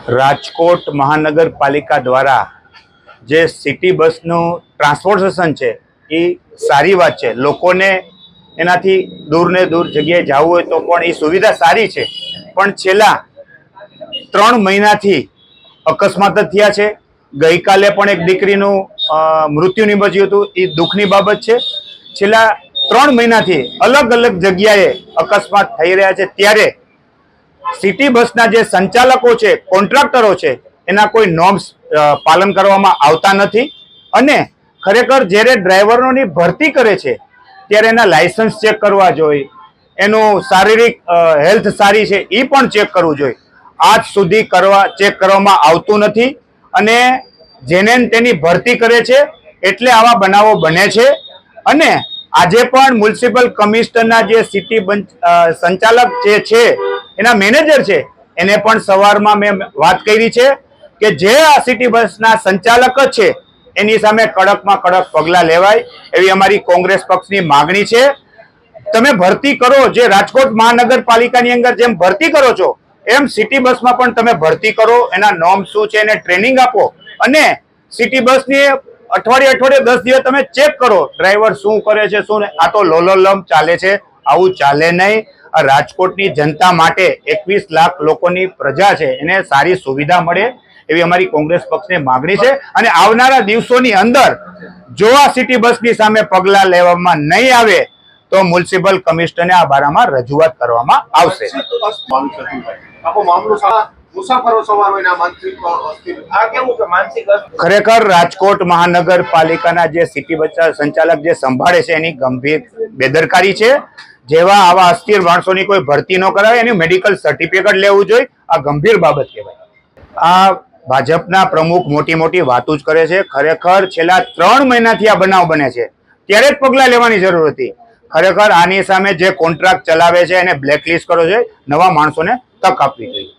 રાજકોટ મહાનગરપાલિકા દ્વારા જે સિટી બસનું ટ્રાન્સપોર્ટેશન છે એ સારી વાત છે। લોકોને એનાથી દૂર ને દૂર જગ્યાએ જવું હોય તો પણ એ સુવિધા સારી છે, પણ છેલ્લા 3 મહિનાથી અકસ્માત થયા છે। ગઈકાલે પણ એક દીકરીનું મૃત્યુ નિપજ્યું હતું, એ દુઃખની બાબત છે। છેલ્લા 3 મહિનાથી અલગ અલગ જગ્યાએ અકસ્માત થઈ રહ્યા છે, ત્યારે સિટી બસના જે સંચાલકો છે, કોન્ટ્રાક્ટરો છે, એના કોઈ નોર્મ્સ પાલન કરવામાં આવતા નથી। અને ખરેખર જ્યારે ડ્રાઈવરોની ભરતી કરે છે ત્યારે એના લાયસન્સ ચેક કરવા જોઈએ, એનું શારીરિક હેલ્થ સારી છે એ પણ ચેક કરવું જોઈએ। આજ સુધી ચેક કરવામાં આવતું નથી અને જેને તેની ભરતી કરે છે એટલે આવા બનાવો બને છે। અને આજે પણ મ્યુનિસિપલ કમિશનરના જે સિટી સંચાલક જે છે, એના મેનેજર છે, એને પણ સવારમાં મેં વાત કરી છે કે જે આ સિટી બસના સંચાલક જ છે એની સામે કડકમાં કડક પગલાં લેવાય એવી અમારી કોંગ્રેસ પક્ષની માગણી છે। તમે ભરતી કરો, જે રાજકોટ મહાનગરપાલિકાની અંદર જેમ ભરતી કરો છો એમ સિટી બસમાં પણ તમે ભરતી કરો, એના નોર્મ શું છે એને ટ્રેનિંગ આપો અને સિટી બસની અઠવાડિયે 10 દિવસ તમે ચેક કરો ડ્રાઈવર શું કરે છે શું નહીં। આ તો લોલોલમ ચાલે છે, આવું ચાલે નહીં। રાજકોટની જનતા માટે 21 લાખ લોકોની પ્રજા છે, એને સારી સુવિધા મળે એવી અમારી કોંગ્રેસ પક્ષની માગણી છે। અને આવનારા દિવસોની અંદર જો આ સિટી બસની સામે પગલાં લેવામાં નહીં આવે તો મ્યુનિસિપલ કમિશનરને આ બારામાં રજૂઆત કરવામાં આવશે। ખરેખર રાજકોટ મહાનગરપાલિકાના જે સિટી બસ સંચાલક જે સંભાળે છે એની ગંભીર બેદરકારી છે। જેવા આવા અસ્થિર માણસોની કોઈ ભરતી ન કરાવે, એની મેડિકલ સર્ટિફિકેટ લેવું જોઈએ, આ ગંભીર બાબત કહેવાય। આ ભાજપના પ્રમુખ મોટી મોટી વાતો જ કરે છે। ખરેખર છેલ્લા 3 મહિનાથી આ બનાવ બને છે ત્યારે જ પગલાં લેવાની જરૂર હતી। ખરેખર આની સામે જે કોન્ટ્રાક્ટ ચલાવે છે એને બ્લેકલિસ્ટ કરવો જોઈએ, નવા માણસોને તક આપવી જોઈએ।